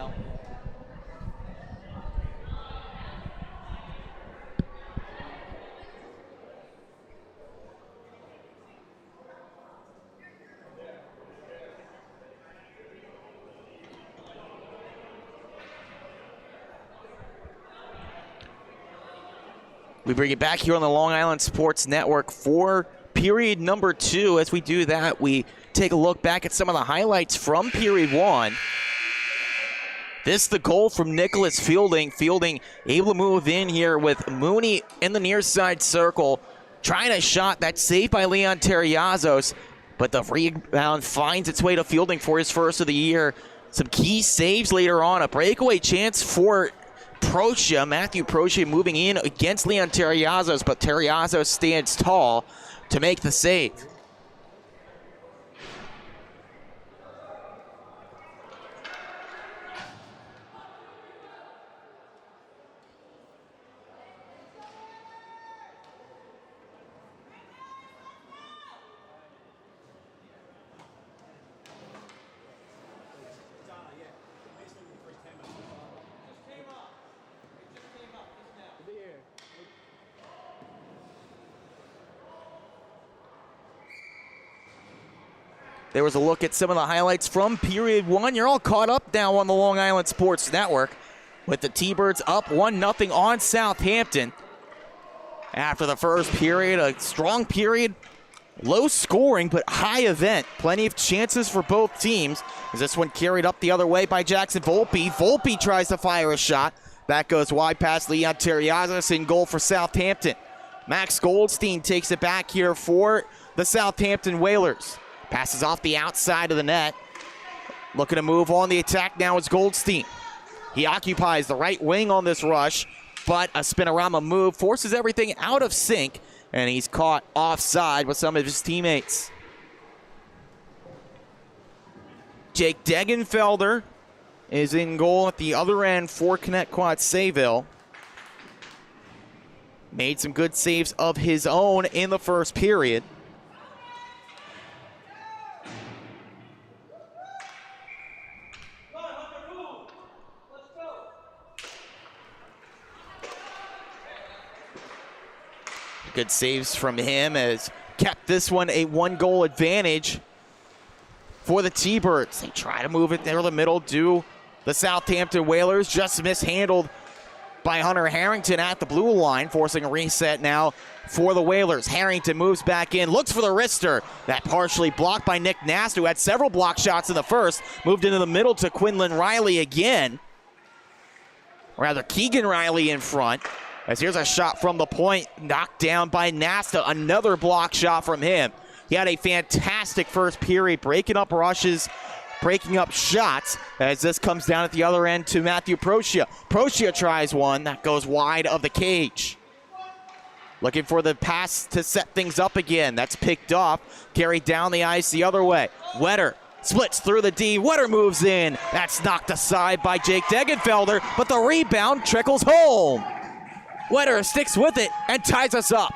now. We bring it back here on the Long Island Sports Network for period number 2. As we do that, we take a look back at some of the highlights from period 1. This the goal from Nicholas Fielding. Fielding able to move in here with Mooney in the near side circle. Trying a shot that's saved by Leon Terriazos, but the rebound finds its way to Fielding for his first of the year. Some key saves later on. A breakaway chance for Procia, Matthew Procia moving in against Leon Terriazos, but Terriazos stands tall to make the save. There was a look at some of the highlights from period 1. You're all caught up now on the Long Island Sports Network with the T-Birds up 1-0 on Southampton. After the first period, a strong period, low scoring but high event. Plenty of chances for both teams. As this one carried up the other way by Jackson Volpe. Volpe tries to fire a shot. That goes wide past Leon Terriazos, in goal for Southampton. Max Goldstein takes it back here for the Southampton Whalers. Passes off the outside of the net. Looking to move on the attack now is Goldstein. He occupies the right wing on this rush, but a spinorama move forces everything out of sync, and he's caught offside with some of his teammates. Jake Degenfelder is in goal at the other end for Connetquot Sayville. Made some good saves of his own in the first period. Good saves from him has kept this one a 1-goal advantage for the T-Birds. They try to move it there the middle, do the Southampton Whalers. Just mishandled by Hunter Harrington at the blue line, forcing a reset now for the Whalers. Harrington moves back in, looks for the wrister. That partially blocked by Nick Nast, who had several block shots in the first. Moved into the middle to Quinlan Riley again. Rather, Keegan Riley in front. As here's a shot from the point, knocked down by Nasta. Another block shot from him. He had a fantastic first period, breaking up rushes, breaking up shots, as this comes down at the other end to Matthew Procia. Procia tries one that goes wide of the cage. Looking for the pass to set things up again. That's picked off, carried down the ice the other way. Wetter splits through the D. Wetter moves in. That's knocked aside by Jake Degenfelder, but the rebound trickles home. Wetter sticks with it and ties us up.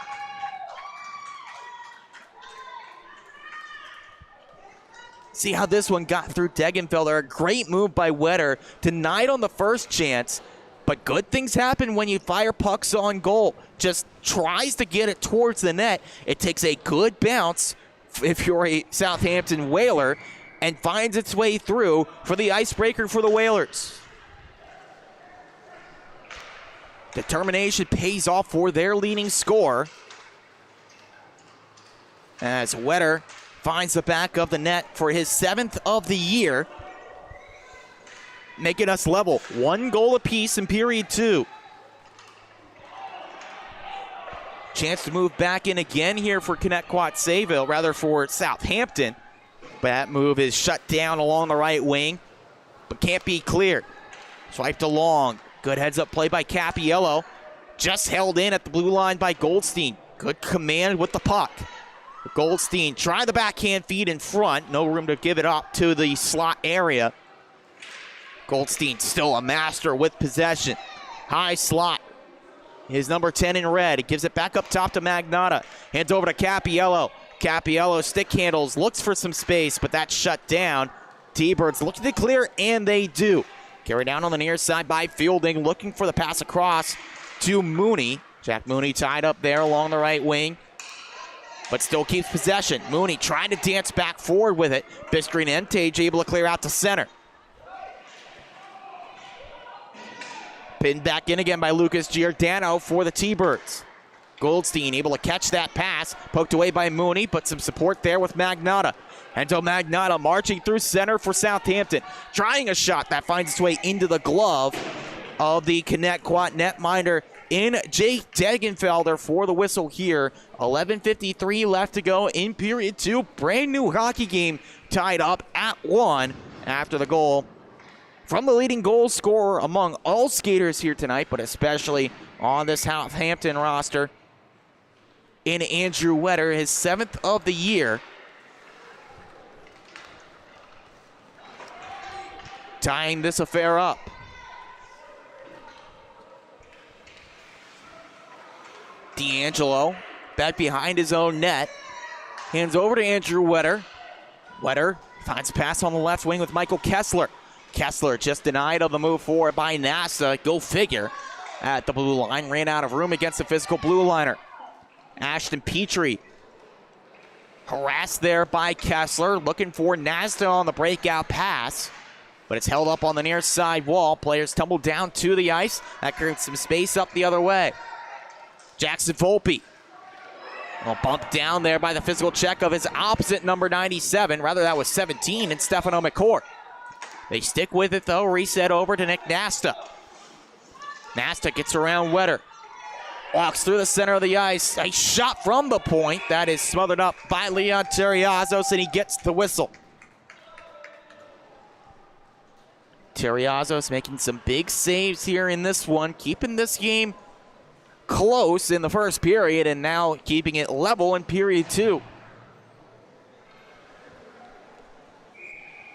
See how this one got through Degenfelder. A great move by Wetter. Denied on the first chance, but good things happen when you fire pucks on goal. Just tries to get it towards the net. It takes a good bounce if you're a Southampton Whaler and finds its way through for the icebreaker for the Whalers. Determination pays off for their leading scorer as Wetter finds the back of the net for his 7th of the year, making us level. 1 goal apiece in period 2. Chance to move back in again here for Connetquot Sayville, rather for Southampton. But that move is shut down along the right wing, but can't be cleared. Swiped along. Good heads-up play by Capiello. Just held in at the blue line by Goldstein. Good command with the puck. Goldstein try the backhand feed in front. No room to give it up to the slot area. Goldstein still a master with possession. High slot. His number 10 in red. He gives it back up top to Magnotta. Hands over to Capiello. Capiello stick handles, looks for some space, but that's shut down. T-Birds looking to clear, and they do. Carried down on the near side by Fielding, looking for the pass across to Mooney. Jack Mooney tied up there along the right wing, but still keeps possession. Mooney trying to dance back forward with it. Biskri and Entage able to clear out to center. Pinned back in again by Lucas Giordano for the T-Birds. Goldstein able to catch that pass, poked away by Mooney, but some support there with Magnotta. Ento Magnotta marching through center for Southampton, trying a shot that finds its way into the glove of the Connetquot netminder in Jake Degenfelder for the whistle here. 11:53 left to go in period 2. Brand new hockey game tied up at 1 after the goal from the leading goal scorer among all skaters here tonight, but especially on this Southampton roster in Andrew Wetter, his 7th of the year. Tying this affair up. D'Angelo back behind his own net. Hands over to Andrew Wetter. Wetter finds a pass on the left wing with Michael Kessler. Kessler just denied of the move forward by NASA. Go figure. At the blue line, ran out of room against the physical blue liner. Ashton Petrie harassed there by Kessler, looking for Nasta on the breakout pass, but it's held up on the near side wall. Players tumble down to the ice. That creates some space up the other way. Jackson Volpe. Well, bumped down there by the physical check of his opposite number 97. Rather, that was 17 and Stefano McCourt. They stick with it, though. Reset over to Nick Nasta. Nasta gets around Wetter. Walks through the center of the ice. A shot from the point. That is smothered up by Leon Terriazos, and he gets the whistle. Terriazos making some big saves here in this one, keeping this game close in the first period, and now keeping it level in period 2.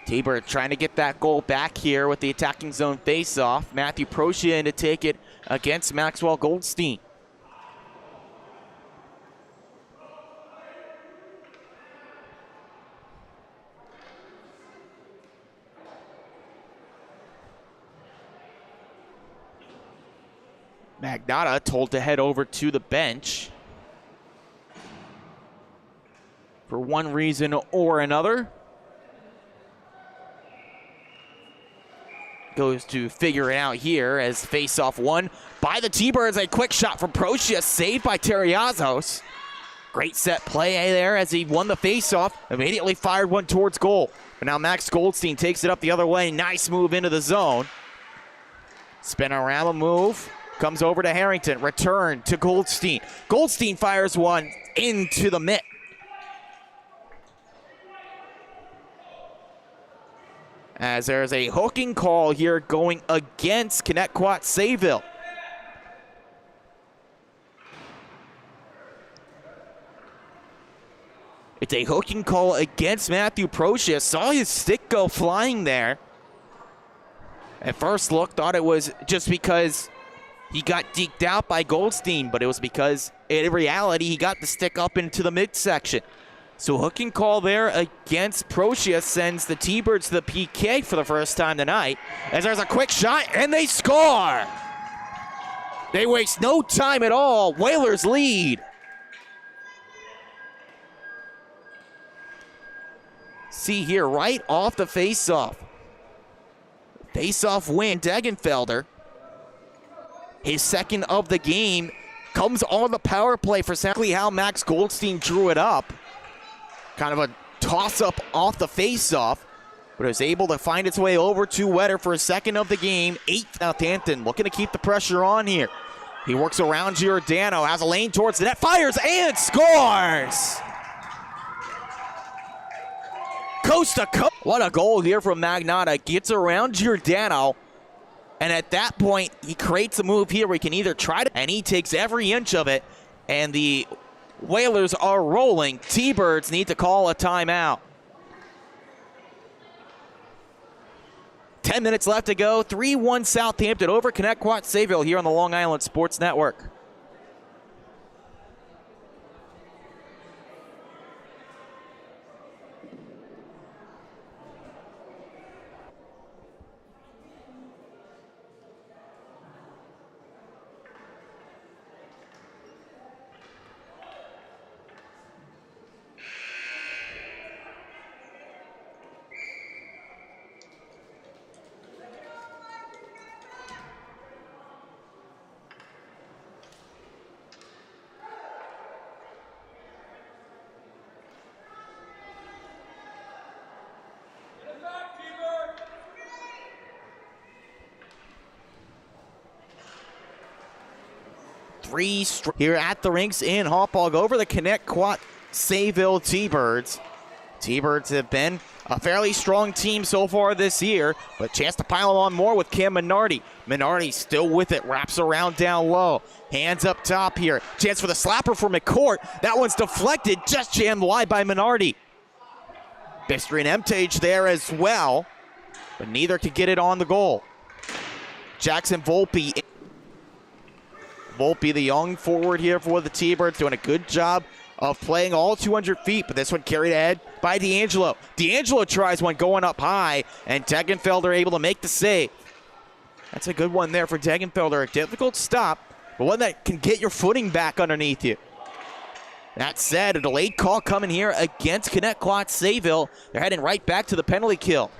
T-Bird trying to get that goal back here with the attacking zone face-off. Matthew Procia in to take it against Maxwell Goldstein. Magnotta told to head over to the bench for one reason or another. Goes to figure it out here as face-off won by the T-Birds. A quick shot from Procia, saved by Terriazos. Great set play there as he won the face-off. Immediately fired one towards goal. But now Max Goldstein takes it up the other way. Nice move into the zone. Spin around the move. Comes over to Harrington. Return to Goldstein. Goldstein fires one into the mitt. As there's a hooking call here going against Connetquot Sayville. It's a hooking call against Matthew Procia. Saw his stick go flying there. At first look, thought it was just because he got deked out by Goldstein, but it was because in reality he got the stick up into the midsection. So hooking call there against Procia sends the T-Birds to the PK for the first time tonight. As there's a quick shot, and they score! They waste no time at all. Whalers lead. See here, right off the face-off. Face-off win, Degenfelder. His second of the game comes on the power play for exactly how Max Goldstein drew it up. Kind of a toss-up off the face-off, but it was able to find its way over to Wetter for his second of the game. 8th Southampton looking to keep the pressure on here. He works around Giordano, has a lane towards the net, fires and scores! Coast to coast. What a goal here from Magnotta. Gets around Giordano, and at that point, he creates a move here where he can either try to, and he takes every inch of it, and the Whalers are rolling. T-Birds need to call a timeout. 10 minutes left to go. 3-1 Southampton over Connetquot Sayville here on the Long Island Sports Network. 3 here at the rinks in Hauppauge over the Connetquot Sayville T-Birds. T-Birds have been a fairly strong team so far this year, but chance to pile on more with Cam Minardi. Minardi still with it, wraps around down low. Hands up top here. Chance for the slapper for McCourt. That one's deflected, just jammed wide by Minardi. Bistry and Emtage there as well, but neither could get it on the goal. Jackson Volpe. Volpe, the young forward here for the T-Birds, doing a good job of playing all 200 feet, but this one carried ahead by D'Angelo. D'Angelo tries one going up high, and Degenfelder able to make the save. That's a good one there for Degenfelder. A difficult stop, but one that can get your footing back underneath you. That said, a delayed call coming here against Connetquot Sayville. They're heading right back to the penalty kill.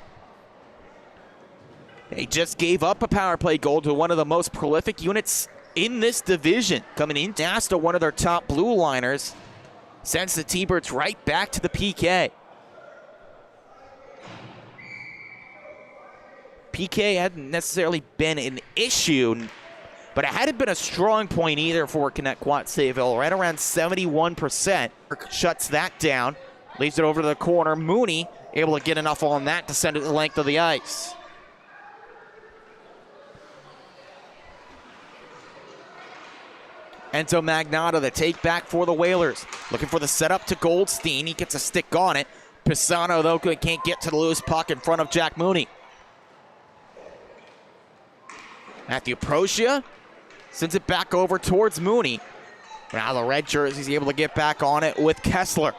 They just gave up a power play goal to one of the most prolific units in this division. Coming in, Nasta, one of their top blue liners, sends the T-Birds right back to the PK. PK hadn't necessarily been an issue, but it hadn't been a strong point either for Connetquot Sayville, right around 71%. Shuts that down, leaves it over to the corner. Mooney able to get enough on that to send it the length of the ice. Enzo Magnotta, the take back for the Whalers. Looking for the setup to Goldstein. He gets a stick on it. Pisano, though, can't get to the loose puck in front of Jack Mooney. Matthew Procia sends it back over towards Mooney. Now the red jersey's able to get back on it with Kessler.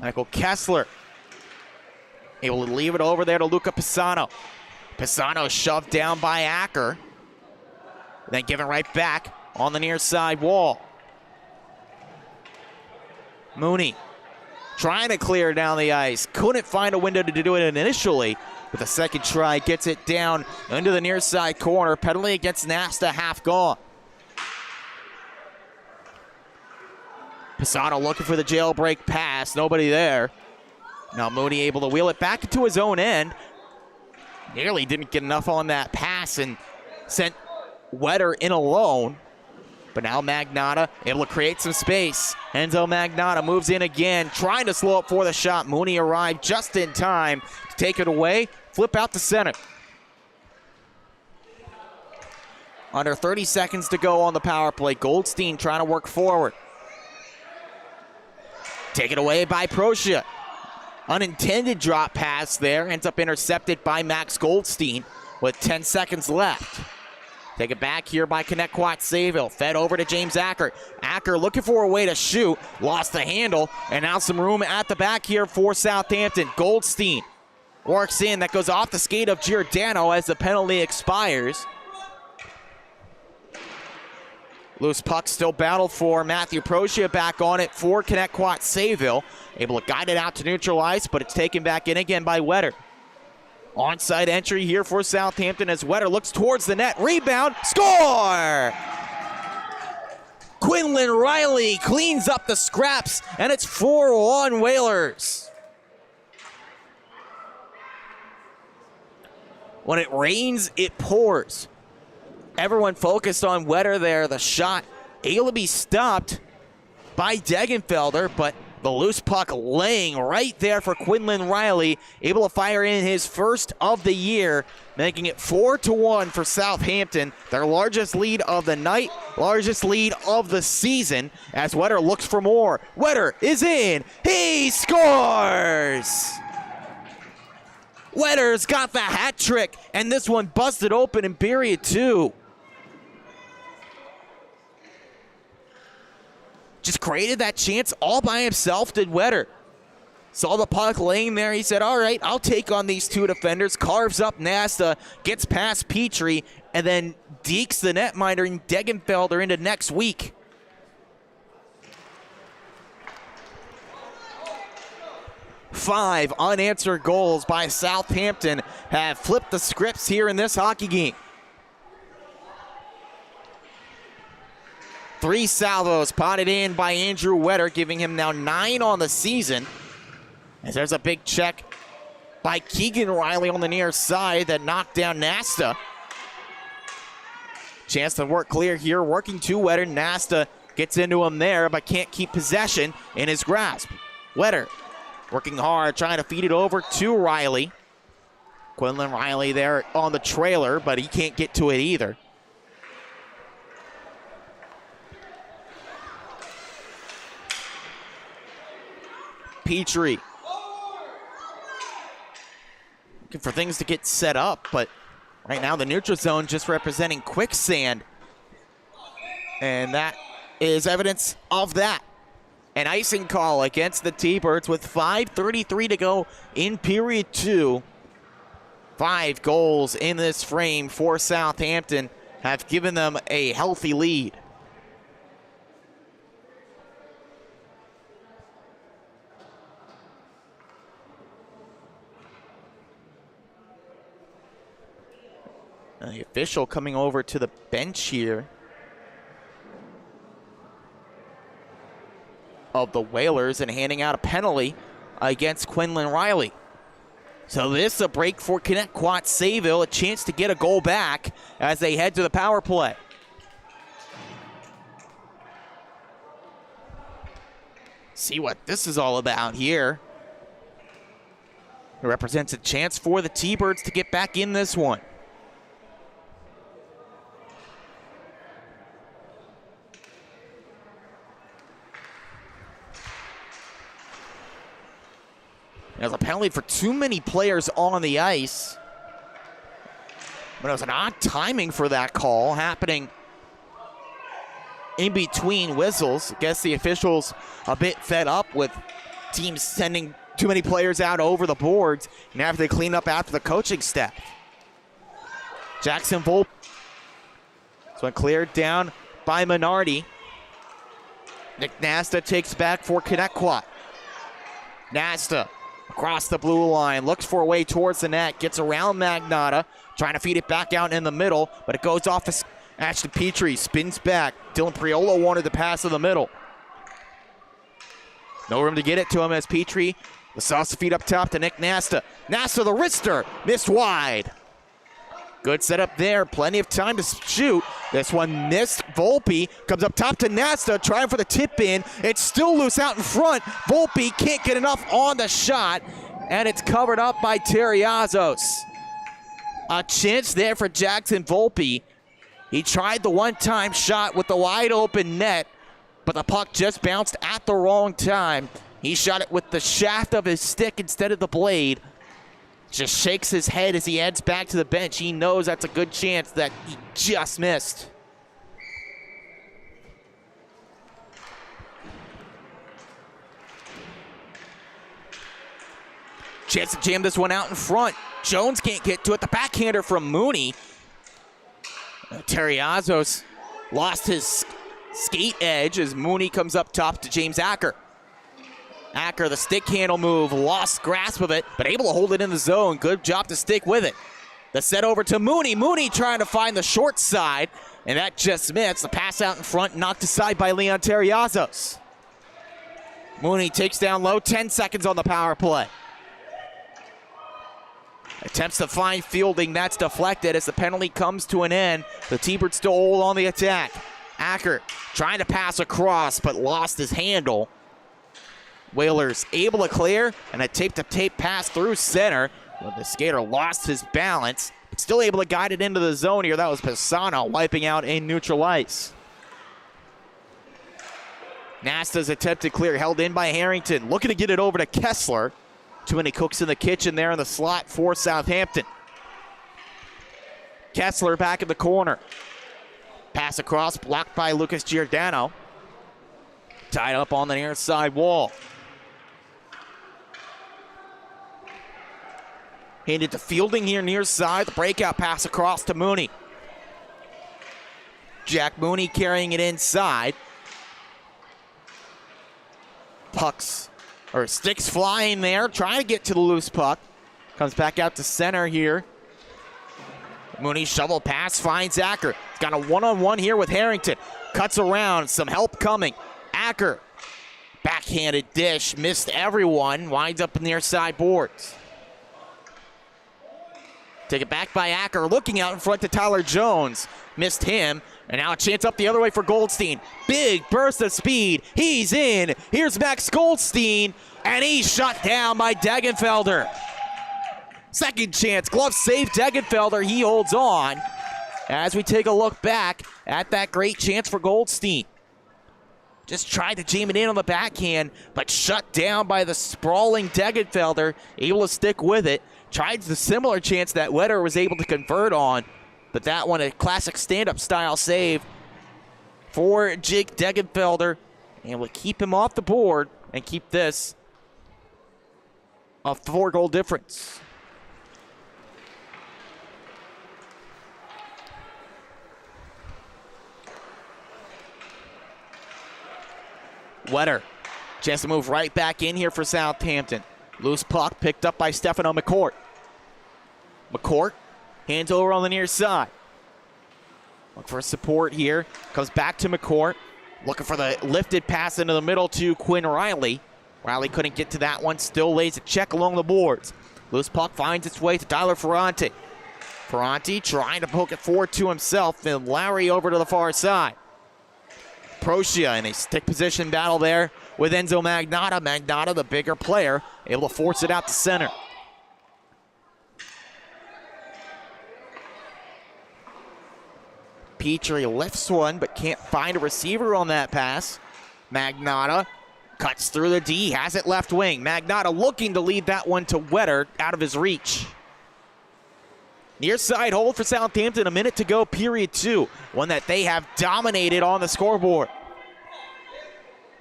Michael Kessler able to leave it over there to Luca Pisano. Pisano shoved down by Acker. Then given right back on the near side wall. Mooney trying to clear down the ice. Couldn't find a window to do it initially. With a second try, gets it down into the near side corner. Penalty against Nasta, half gone. Pisano looking for the jailbreak pass. Nobody there. Now Mooney able to wheel it back into his own end. Nearly didn't get enough on that pass and sent Wetter in alone. But now Magnotta able to create some space. Enzo Magnotta moves in again, trying to slow up for the shot. Mooney arrived just in time to take it away, flip out to center. Under 30 seconds to go on the power play. Goldstein trying to work forward. Taken away by Procia. Unintended drop pass there, ends up intercepted by Max Goldstein with 10 seconds left. Take it back here by Connetquot Sayville. Fed over to James Acker. Acker looking for a way to shoot. Lost the handle. And now some room at the back here for Southampton. Goldstein works in. That goes off the skate of Giordano as the penalty expires. Loose puck still battled for. Matthew Procia back on it for Connetquot Sayville. Able to guide it out to neutral ice, but it's taken back in again by Wetter. Onside entry here for Southampton as Wetter looks towards the net. Rebound, score! Quinlan Riley cleans up the scraps, and it's 4-1 Whalers. When it rains, it pours. Everyone focused on Wetter there. The shot able to be stopped by Degenfelder, but the loose puck laying right there for Quinlan Riley, able to fire in his first of the year, making it 4-1 for Southampton. Their largest lead of the night, largest lead of the season, as Wetter looks for more. Wetter is in, he scores! Wetter's got the hat trick, and this one busted open in period 2. Just created that chance all by himself, did Wetter. Saw the puck laying there. He said, all right, I'll take on these two defenders. Carves up Nasta, gets past Petrie, and then dekes the netminder and Degenfelder into next week. Five unanswered goals by Southampton have flipped the scripts here in this hockey game. 3 salvos potted in by Andrew Wetter, giving him now 9 on the season. As there's a big check by Keegan Riley on the near side that knocked down Nasta. Chance to work clear here, working to Wetter. Nasta gets into him there, but can't keep possession in his grasp. Wetter working hard, trying to feed it over to Riley. Quinlan Riley there on the trailer, but he can't get to it either. Petrie looking for things to get set up, but right now the neutral zone just representing quicksand. And that is evidence of that. An icing call against the T-Birds with 5:33 to go in period 2. 5 goals in this frame for Southampton have given them a healthy lead. The official coming over to the bench here of the Whalers and handing out a penalty against Quinlan Riley. So this is a break for Connetquot Sayville, a chance to get a goal back as they head to the power play. See what this is all about here. It represents a chance for the T-Birds to get back in this one. There's a penalty for too many players on the ice. But it was an odd timing for that call happening in between whistles. I guess the officials a bit fed up with teams sending too many players out over the boards and have to clean up after the coaching staff. Jackson Volpe. This one cleared down by Minardi. Nick Nasta takes back for Connetquot. Nasta across the blue line, looks for a way towards the net, gets around Magnotta, trying to feed it back out in the middle, but it goes off as Ashton Petrie spins back. Dylan Priolo wanted the pass to the middle. No room to get it to him as Petrie, the sauce feed up top to Nick Nasta. Nasta the wrister, missed wide. Good setup there, plenty of time to shoot. This one missed. Volpe comes up top to Nasta, trying for the tip in. It's still loose out in front. Volpe can't get enough on the shot, and it's covered up by Terriazos. A chance there for Jackson Volpe. He tried the one-time shot with the wide open net, but the puck just bounced at the wrong time. He shot it with the shaft of his stick instead of the blade. Just shakes his head as he heads back to the bench. He knows that's a good chance that he just missed. Chance to jam this one out in front. Jones can't get to it. The backhander from Mooney. Terriazos lost his skate edge as Mooney comes up top to James Acker. Acker, the stick handle move, lost grasp of it, but able to hold it in the zone. Good job to stick with it. The set over to Mooney. Mooney trying to find the short side, and that just missed. The pass out in front, knocked aside by Leon Terriazos. Mooney takes down low, 10 seconds on the power play. Attempts to find fielding, that's deflected as the penalty comes to an end. The T-Birds still hold on the attack. Acker trying to pass across, but lost his handle. Whalers able to clear, and a tape-to-tape pass through center. But the skater lost his balance, but still able to guide it into the zone here. That was Pisano wiping out a neutral ice. Nasta's attempted clear, held in by Harrington. Looking to get it over to Kessler. Too many cooks in the kitchen there in the slot for Southampton. Kessler back in the corner. Pass across, blocked by Lucas Giordano. Tied up on the near side wall. Handed to Fielding here near side. The breakout pass across to Mooney. Jack Mooney carrying it inside. Sticks flying there, trying to get to the loose puck. Comes back out to center here. Mooney shovel pass, finds Acker. He's got a one-on-one here with Harrington. Cuts around, some help coming. Acker, backhanded dish, missed everyone, winds up near side boards. Take it back by Acker, looking out in front to Tyler Jones. Missed him, and now a chance up the other way for Goldstein. Big burst of speed. He's in. Here's Max Goldstein, and he's shut down by Degenfelder. Second chance, glove save Degenfelder. He holds on as we take a look back at that great chance for Goldstein. Just tried to jam it in on the backhand, but shut down by the sprawling Degenfelder. Able to stick with it. Tried the similar chance that Wetter was able to convert on, but that one a classic stand-up style save for Jake Degenfelder, and will keep him off the board and keep this a 4-goal difference. Wetter, chance to move right back in here for Southampton. Loose puck picked up by Stefano McCourt. McCourt hands over on the near side. Look for support here. Comes back to McCourt. Looking for the lifted pass into the middle to Quinn Riley. Riley couldn't get to that one. Still lays a check along the boards. Loose puck finds its way to Tyler Ferranti. Ferranti trying to poke it forward to himself. And Lowry over to the far side. Procia in a stick position battle there with Enzo Magnotta. Magnotta, the bigger player, able to force it out to center. Petrie lifts one, but can't find a receiver on that pass. Magnotta cuts through the D, has it left wing. Magnotta looking to lead that one to Wetter, out of his reach. Near side hold for Southampton, a minute to go, period 2. One that they have dominated on the scoreboard.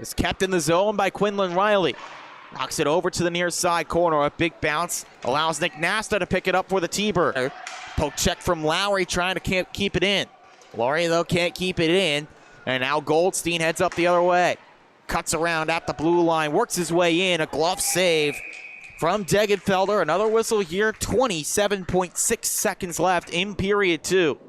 It's kept in the zone by Quinlan Riley. Knocks it over to the near side corner. A big bounce allows Nick Nasta to pick it up for the T-Bird. Poke check from Lowry trying to keep it in. Lowry, though, can't keep it in. And now Goldstein heads up the other way. Cuts around at the blue line, works his way in. A glove save from Degenfelder. Another whistle here. 27.6 seconds left in period 2.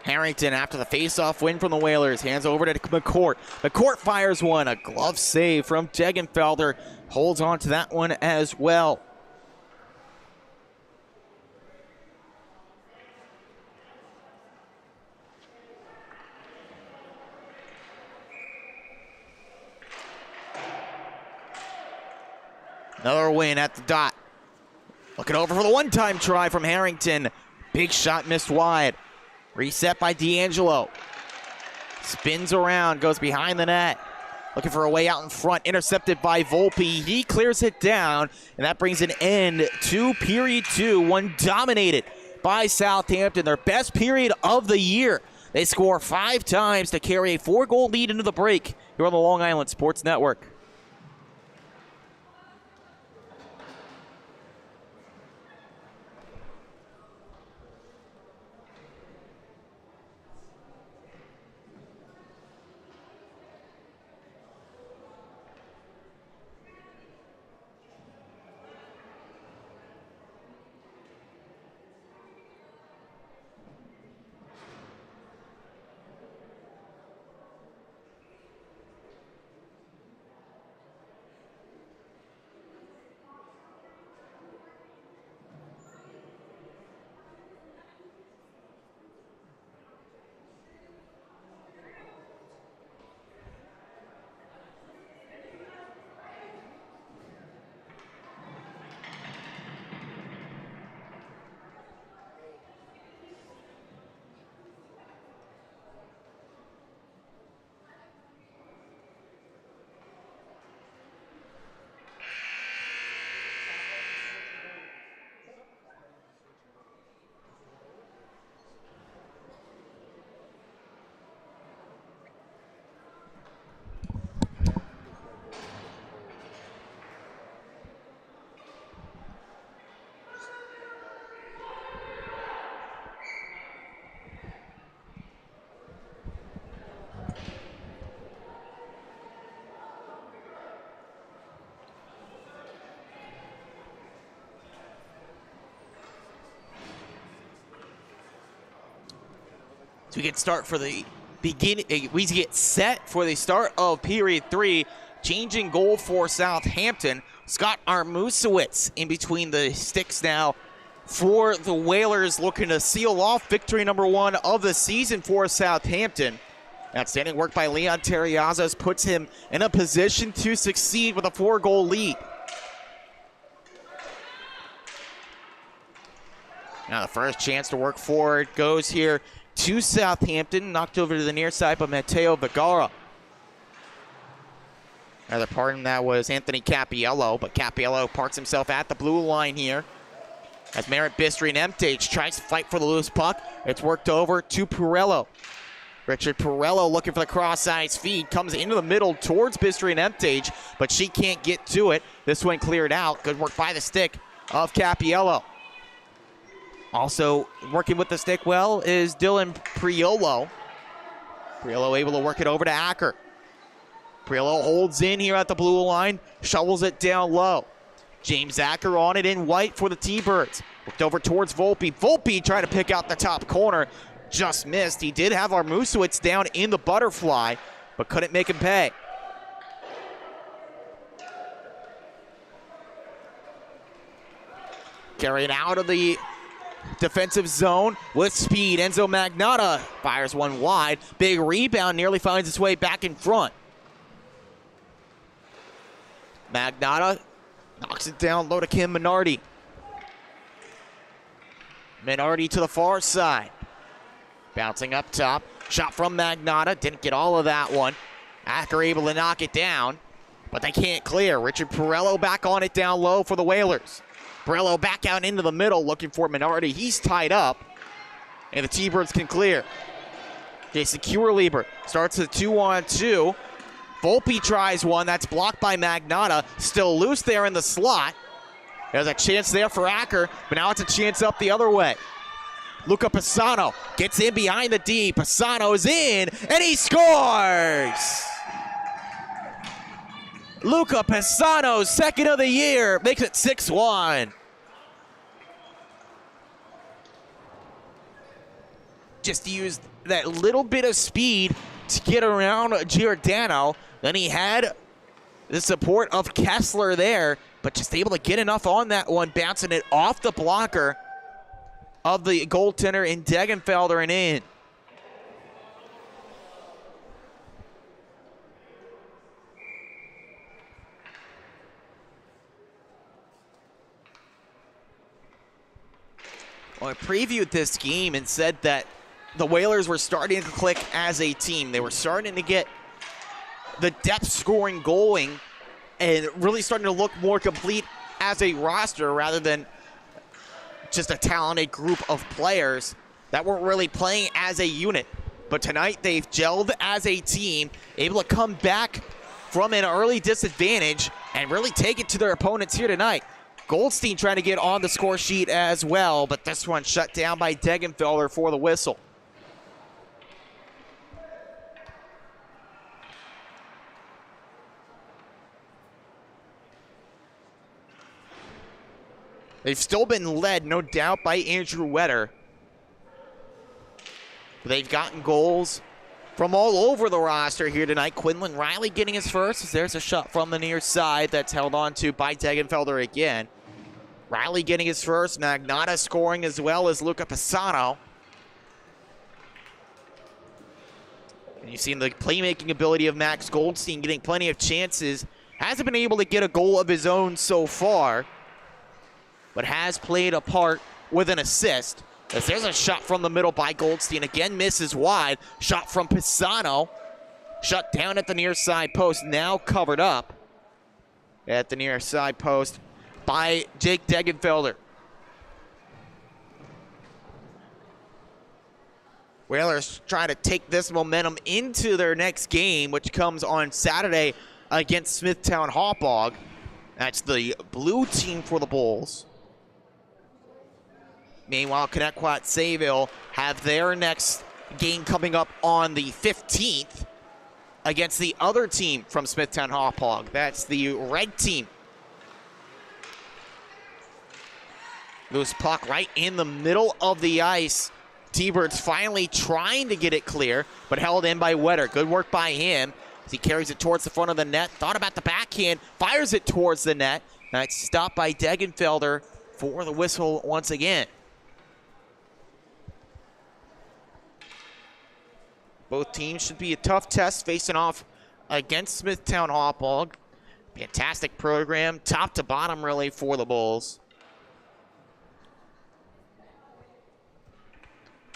Harrington, after the face-off win from the Whalers, hands over to McCourt. McCourt fires one. A glove save from Degenfelder. Holds on to that one as well. Another win at the dot. Looking over for the one-time try from Harrington. Big shot missed wide. Reset by D'Angelo. Spins around, goes behind the net. Looking for a way out in front, intercepted by Volpe. He clears it down, and that brings an end to period 2. One dominated by Southampton, their best period of the year. They score 5 times to carry a 4-goal lead into the break here on the Long Island Sports Network. So we get set for the start of period 3. Changing goal for Southampton. Scott Armusewicz in between the sticks now for the Whalers, looking to seal off victory number 1 of the season for Southampton. Outstanding work by Leon Terriazas puts him in a position to succeed with a 4-goal lead. Now the first chance to work forward goes here to Southampton, knocked over to the near side by Matteo Vergara. Another part in that was Anthony Capiello, but Capiello parks himself at the blue line here. As Merritt Bistry and Emtage tries to fight for the loose puck. It's worked over to Pirello. Richard Pirello looking for the cross-ice feed, comes into the middle towards Bistry and Emtage, but she can't get to it. This one cleared out. Good work by the stick of Capiello. Also working with the stick well is Dylan Priolo. Priolo able to work it over to Acker. Priolo holds in here at the blue line, shovels it down low. James Acker on it in white for the T-Birds. Looked over towards Volpe. Volpe trying to pick out the top corner. Just missed. He did have Armusewicz down in the butterfly, but couldn't make him pay. Carried out of the defensive zone with speed. Enzo Magnotta fires one wide. Big rebound, nearly finds its way back in front. Magnotta knocks it down low to Kim Minardi. Minardi to the far side. Bouncing up top. Shot from Magnotta. Didn't get all of that one. Acker able to knock it down, but they can't clear. Richard Pirello back on it down low for the Whalers. Pirello back out into the middle looking for Minardi. He's tied up, and the T-Birds can clear. Jason Kurlieber starts a 2-on-2. Volpe tries one. That's blocked by Magnotta. Still loose there in the slot. There's a chance there for Acker, but now it's a chance up the other way. Luca Pisano gets in behind the D. Pisano's in, and he scores! Luca Pisano, second of the year, makes it 6-1. Just used that little bit of speed to get around Giordano. Then he had the support of Kessler there, but just able to get enough on that one, bouncing it off the blocker of the goaltender in Degenfelder and in. Well, I previewed this game and said that the Whalers were starting to click as a team. They were starting to get the depth scoring going and really starting to look more complete as a roster rather than just a talented group of players that weren't really playing as a unit. But tonight they've gelled as a team, able to come back from an early disadvantage and really take it to their opponents here tonight. Goldstein trying to get on the score sheet as well, but this one shut down by Degenfelder for the whistle. They've still been led, no doubt, by Andrew Wetter. They've gotten goals from all over the roster here tonight. Quinlan Riley getting his first. There's a shot from the near side that's held on to by Degenfelder again. Riley getting his first. Magnotta scoring as well as Luca Pisano. And you've seen the playmaking ability of Max Goldstein getting plenty of chances. Hasn't been able to get a goal of his own so far, but has played a part with an assist. As there's a shot from the middle by Goldstein. Again, misses wide. Shot from Pisano. Shut down at the near side post. Now covered up at the near side post by Jake Degenfelder. Whalers try to take this momentum into their next game, which comes on Saturday against Smithtown Hauppauge. That's the blue team for the Bulls. Meanwhile, Connetquot Sayville have their next game coming up on the 15th against the other team from Smithtown Hauppauge. That's the red team. Loose puck right in the middle of the ice T-Birds finally trying to get it clear, but held in by Wetter. Good work by him as he carries it towards the front of the net. Thought about the backhand, fires it towards the net. Now it's stopped by Degenfelder for the whistle once again. Both teams should be a tough test facing off against Smithtown Hauppauge. Fantastic program, top to bottom really for the Bulls.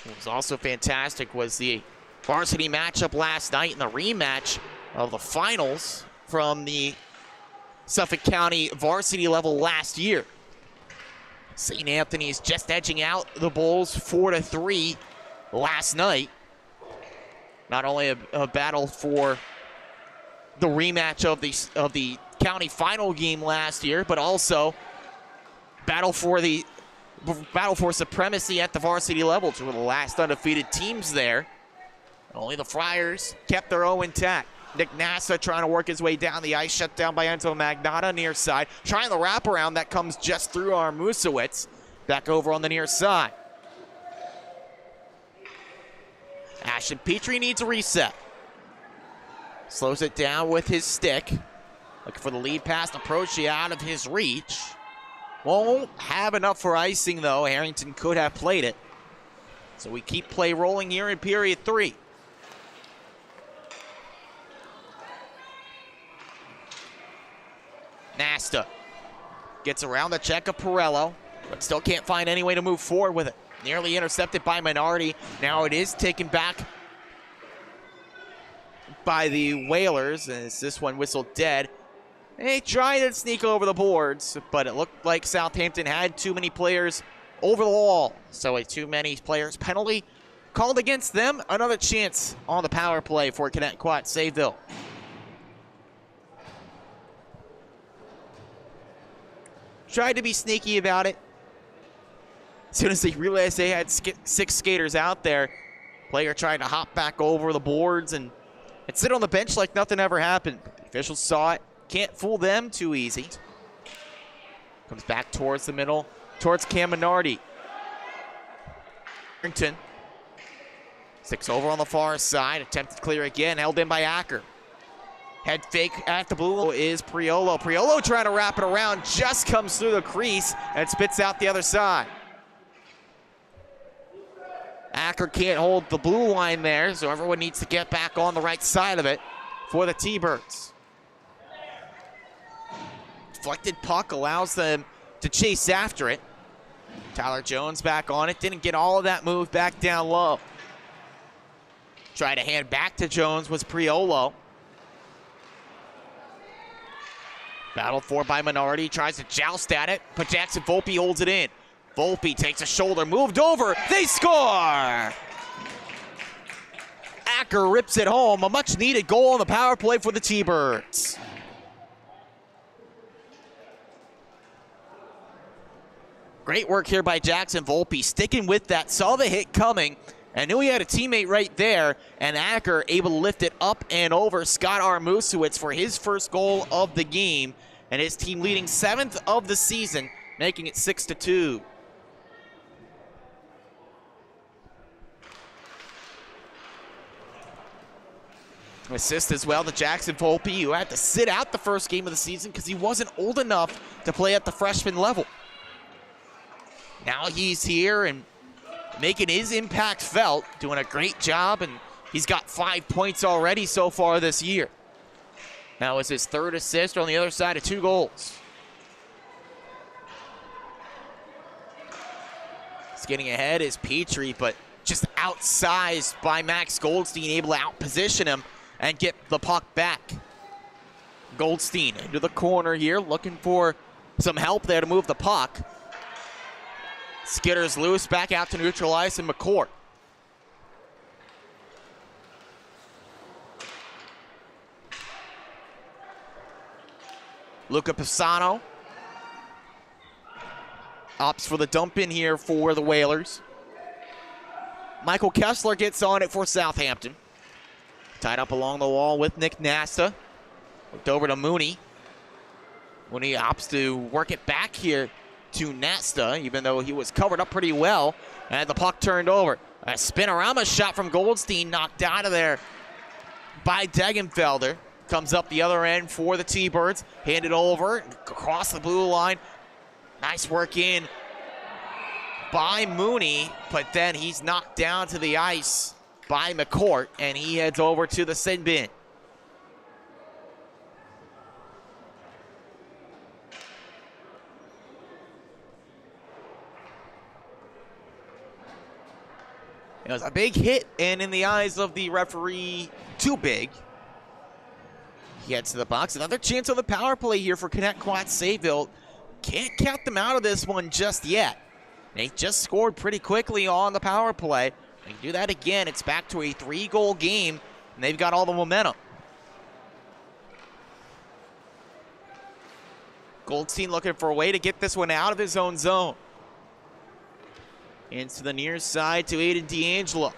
What was also fantastic was the varsity matchup last night in the rematch of the finals from the Suffolk County varsity level last year. St. Anthony's just edging out the Bulls 4-3 last night. Not only a battle for the rematch of the county final game last year, but also battle for supremacy at the varsity level. Two of the last undefeated teams there. Only the Friars kept their own intact. Nick Nassa trying to work his way down the ice, shut down by Enzo Magnata near side. Trying the wraparound that comes just through Armusowitz. Back over on the near side. Ashton Petrie needs a reset. Slows it down with his stick. Looking for the lead pass to Proci out of his reach. Won't have enough for icing though. Harrington could have played it. So we keep play rolling here in period 3. Nasta gets around the check of Pirello, but still can't find any way to move forward with it. Nearly intercepted by Minardi. Now it is taken back by the Whalers as this one whistled dead. They tried to sneak over the boards, but it looked like Southampton had too many players over the wall. So a too many players penalty called against them. Another chance on the power play for Connetquot Sayville. Tried to be sneaky about it. As soon as they realized they had 6 skaters out there, player tried to hop back over the boards and sit on the bench like nothing ever happened. The officials saw it. Can't fool them too easy. Comes back towards the middle, towards Cam Minardi. Harrington. 6 over on the far side. Attempted clear again. Held in by Acker. Head fake at the blue is Priolo. Priolo trying to wrap it around. Just comes through the crease and spits out the other side. Acker can't hold the blue line there, so everyone needs to get back on the right side of it for the T-Birds. Deflected puck allows them to chase after it. Tyler Jones back on it. Didn't get all of that move back down low. Tried to hand back to Jones was Priolo. Battled for by Minardi. Tries to joust at it, but Jackson Volpe holds it in. Volpe takes a shoulder, moved over. They score! Acker rips it home. A much-needed goal on the power play for the T-Birds. Great work here by Jackson Volpe, sticking with that, saw the hit coming, and knew he had a teammate right there, and Acker able to lift it up and over Scott Armusowitz for his first goal of the game, and his team leading 7th of the season, making it 6-2. Assist as well to Jackson Volpe, who had to sit out the first game of the season because he wasn't old enough to play at the freshman level. Now he's here and making his impact felt, doing a great job, and he's got 5 points already so far this year. That was his 3rd assist on the other side of 2 goals. He's getting ahead is Petrie, but just outsized by Max Goldstein, able to outposition him and get the puck back. Goldstein into the corner here, looking for some help there to move the puck. Skitters loose, back out to neutral ice, and McCourt. Luca Pisano opts for the dump in here for the Whalers. Michael Kessler gets on it for Southampton. Tied up along the wall with Nick Nasta. Looked over to Mooney. Mooney opts to work it back here to Nasta, even though he was covered up pretty well. And the puck turned over. A spinorama shot from Goldstein, knocked out of there by Degenfelder. Comes up the other end for the T-Birds. Handed over, across the blue line. Nice work in by Mooney, but then he's knocked down to the ice by McCourt, and he heads over to the sin bin. It was a big hit, and in the eyes of the referee, too big. He heads to the box. Another chance on the power play here for Connetquot Sayville. Can't count them out of this one just yet. They just scored pretty quickly on the power play. They can do that again. It's back to a 3-goal game, and they've got all the momentum. Goldstein looking for a way to get this one out of his own zone. Into the near side to Aiden D'Angelo.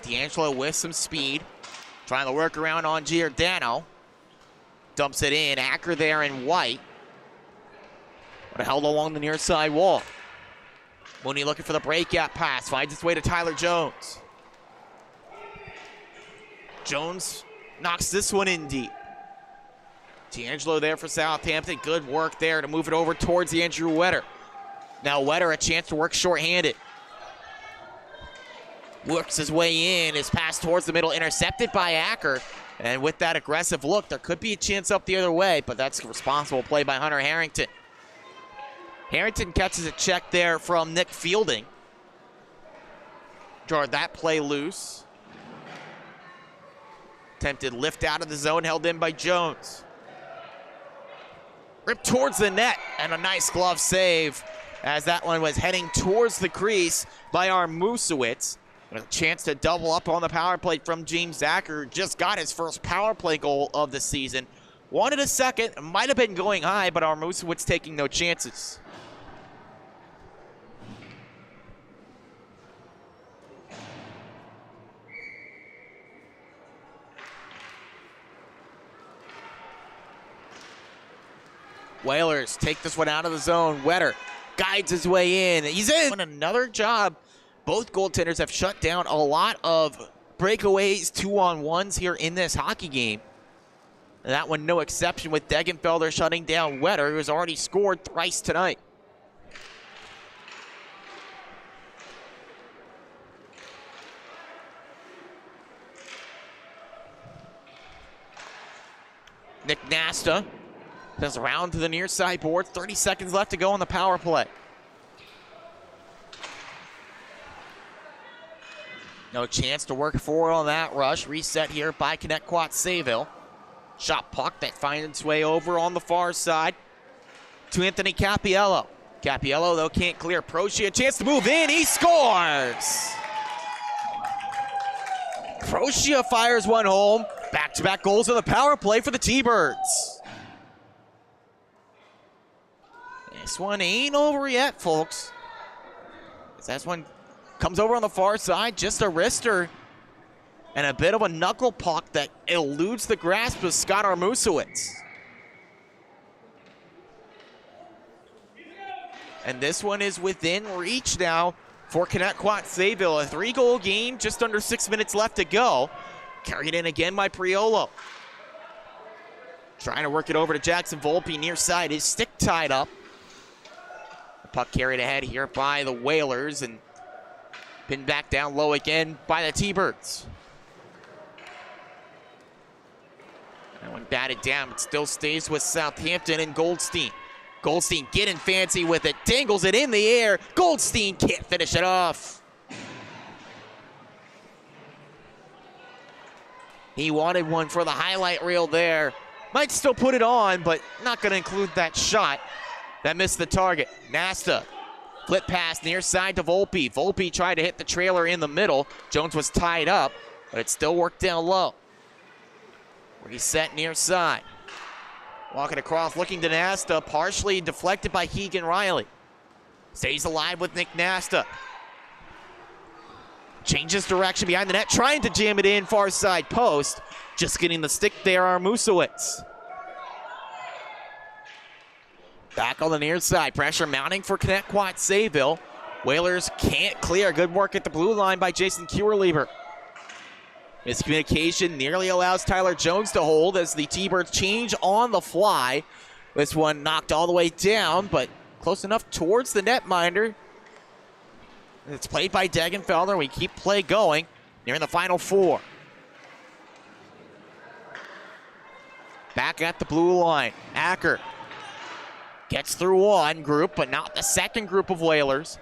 D'Angelo with some speed. Trying to work around on Giordano. Dumps it in. Acker there in white. But held along the near side wall. Mooney looking for the breakout pass. Finds its way to Tyler Jones. Jones knocks this one in deep. D'Angelo there for Southampton. Good work there to move it over towards Andrew Wetter. Now Wetter a chance to work shorthanded. Works his way in. His pass towards the middle. Intercepted by Acker. And with that aggressive look, there could be a chance up the other way, but that's a responsible play by Hunter Harrington. Harrington catches a check there from Nick Fielding. Jarred that play loose. Attempted lift out of the zone, held in by Jones. Ripped towards the net, and a nice glove save as that one was heading towards the crease by Armusowitz. With a chance to double up on the power play from James Acker. Just got his first power play goal of the season. Wanted a second, might have been going high, but Armusowitz taking no chances. Whalers take this one out of the zone. Wetter guides his way in. He's in. Another job. Both goaltenders have shut down a lot of breakaways, 2-on-1s here in this hockey game. And that one no exception with Degenfelder shutting down Wetter, who has already scored thrice tonight. Nick Nasta goes around to the near side board. 30 seconds left to go on the power play. No chance to work forward on that rush. Reset here by Connetquot Sayville. Shot puck that finds its way over on the far side to Anthony Capiello. Capiello, though, can't clear. Procia, a chance to move in. He scores! Procia fires one home. Back-to-back goals on the power play for the T-Birds. This one ain't over yet, folks. That's one comes over on the far side, just a wrister, and a bit of a knuckle puck that eludes the grasp of Scott Armusowitz. And this one is within reach now for Connetquot Sayville. A 3-goal game, just under 6 minutes left to go. Carried in again by Priolo. Trying to work it over to Jackson Volpe near side. His stick tied up. The puck carried ahead here by the Whalers and pinned back down low again by the T-Birds. That one batted down. It still stays with Southampton and Goldstein. Goldstein getting fancy with it. Dangles it in the air. Goldstein can't finish it off. He wanted one for the highlight reel there. Might still put it on, but not going to include that shot. That missed the target. Nasta. Flip pass near side to Volpe. Volpe tried to hit the trailer in the middle. Jones was tied up, but it still worked down low. Reset near side. Walking across, looking to Nasta. Partially deflected by Keegan Riley. Stays alive with Nick Nasta. Changes direction behind the net, trying to jam it in far side post. Just getting the stick there, Armusowitz. Back on the near side. Pressure mounting for Connetquot Sayville. Whalers can't clear. Good work at the blue line by Jason Kuerlieber. Miscommunication nearly allows Tyler Jones to hold as the T-Birds change on the fly. This one knocked all the way down, but close enough towards the netminder. It's played by Degenfelder. We keep play going. Near the final 4. Back at the blue line. Acker gets through one group, but not the second group of Whalers.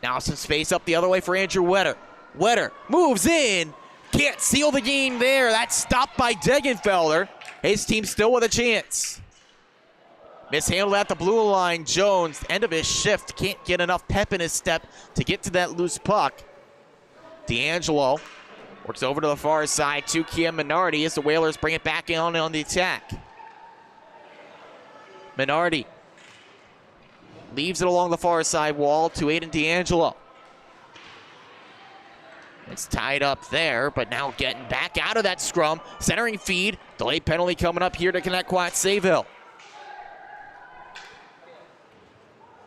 Now some space up the other way for Andrew Wetter. Wetter moves in. Can't seal the game there. That's stopped by Degenfelder. His team still with a chance. Mishandled at the blue line. Jones, end of his shift, can't get enough pep in his step to get to that loose puck. D'Angelo works over to the far side to Kian Minardi as the Whalers bring it back in on the attack. Minardi leaves it along the far side wall to Aiden D'Angelo. It's tied up there, but now getting back out of that scrum. Centering feed. Delayed penalty coming up here to Connetquot Sayville.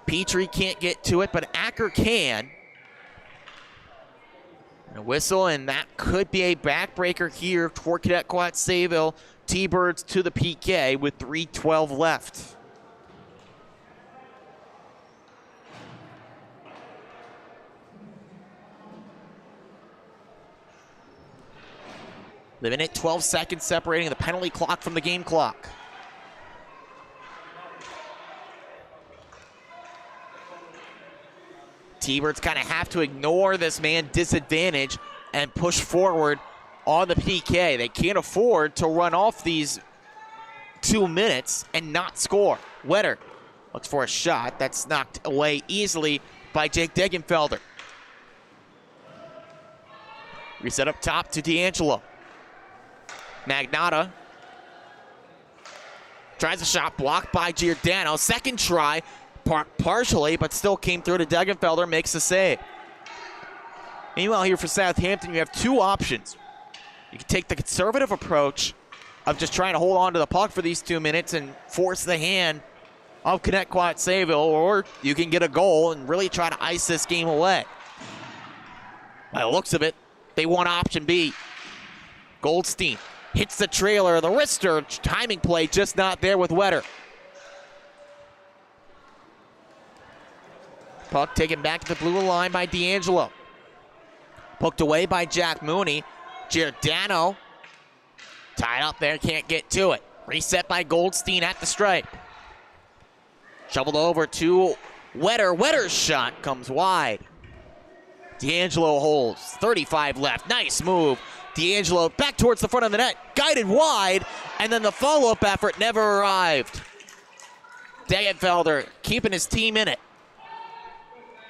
Petrie can't get to it, but Acker can. And a whistle, and that could be a backbreaker here for Connetquot Sayville. T-Birds to the PK with 3:12 left. The minute 12 seconds separating the penalty clock from the game clock. T-Birds kind of have to ignore this man disadvantage and push forward on the PK. They can't afford to run off these 2 minutes and not score. Wetter looks for a shot. That's knocked away easily by Jake Degenfelder. Reset up top to D'Angelo. Magnotta tries a shot blocked by Giordano. Second try, partially, but still came through to Degenfelder, makes the save. Meanwhile, here for Southampton, you have 2 options. You can take the conservative approach of just trying to hold on to the puck for these 2 minutes and force the hand of Connetquot Sayville, or you can get a goal and really try to ice this game away. By the looks of it, they want option B. Goldstein hits the trailer, the wrister, timing play just not there with Wetter. Puck taken back to the blue line by D'Angelo. Poked away by Jack Mooney. Giordano tied up there, can't get to it. Reset by Goldstein at the stripe. Shoveled over to Wetter. Wetter's shot comes wide. D'Angelo holds, 35 left, nice move. D'Angelo back towards the front of the net, guided wide, and then the follow-up effort never arrived. Degenfelder keeping his team in it.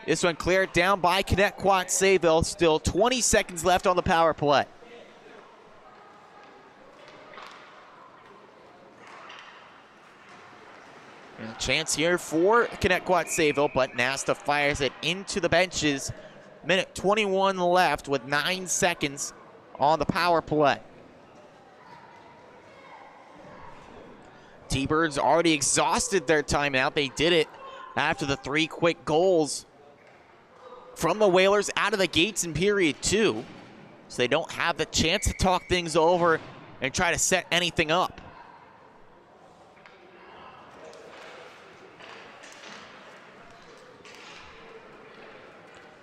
This one cleared down by Connetquot Sayville. Still 20 seconds left on the power play. And a chance here for Connetquot Sayville, but Nasta fires it into the benches. Minute 21 left with 9 seconds on the power play. T-Birds already exhausted their timeout. They did it after the 3 quick goals from the Whalers out of the gates in period 2. So they don't have the chance to talk things over and try to set anything up.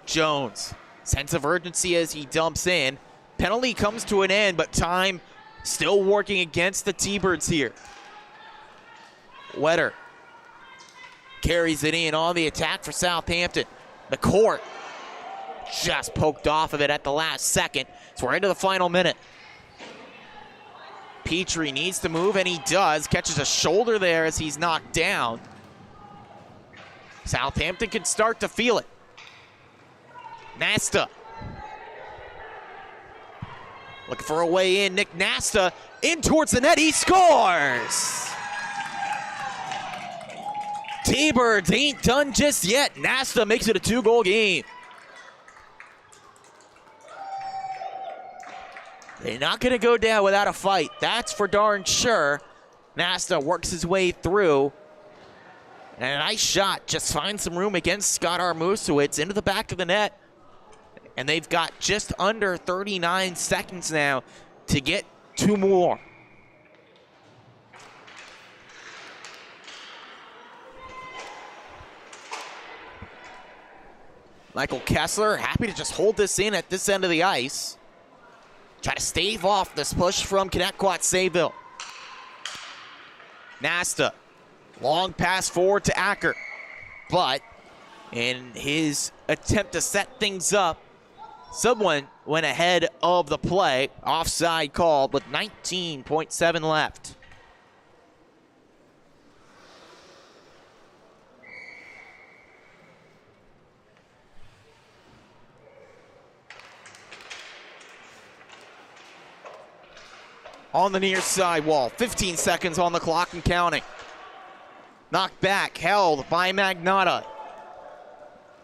Jones, sense of urgency as he dumps in. Penalty comes to an end, but time still working against the T-Birds here. Wetter carries it in on the attack for Southampton. The court just poked off of it at the last second. So we're into the final minute. Petrie needs to move, and he does. Catches a shoulder there as he's knocked down. Southampton can start to feel it. Nasta looking for a way in. Nick Nasta in towards the net. He scores! T-Birds ain't done just yet. Nasta makes it a 2-goal game. They're not going to go down without a fight. That's for darn sure. Nasta works his way through And a nice shot. Just finds some room against Scott Armusowitz into the back of the net. And they've got just under 39 seconds now to get 2 more. Michael Kessler happy to just hold this in at this end of the ice. Try to stave off this push from Connetquot Sayville. Nasta, long pass forward to Acker. But in his attempt to set things up, someone went ahead of the play. Offside called with 19.7 left. On the near side wall, 15 seconds on the clock and counting. Knocked back, held by Magnotta.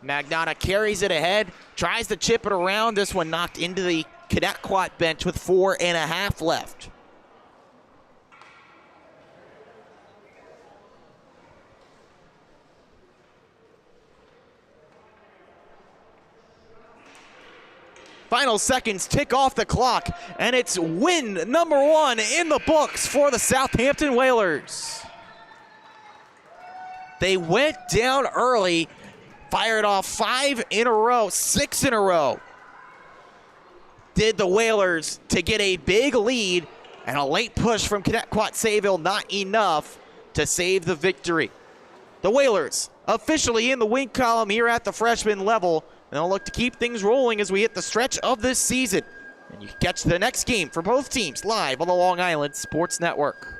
Magnotta carries it ahead, tries to chip it around. This one knocked into the Connetquot bench with 4.5 left. Final seconds tick off the clock, and it's win number 1 in the books for the Southampton Whalers. They went down early, fired off 5 in a row, 6 in a row. Did the Whalers to get a big lead, and a late push from Connetquot Sayville not enough to save the victory. The Whalers officially in the win column here at the freshman level. And they'll look to keep things rolling as we hit the stretch of this season. And you can catch the next game for both teams live on the Long Island Sports Network.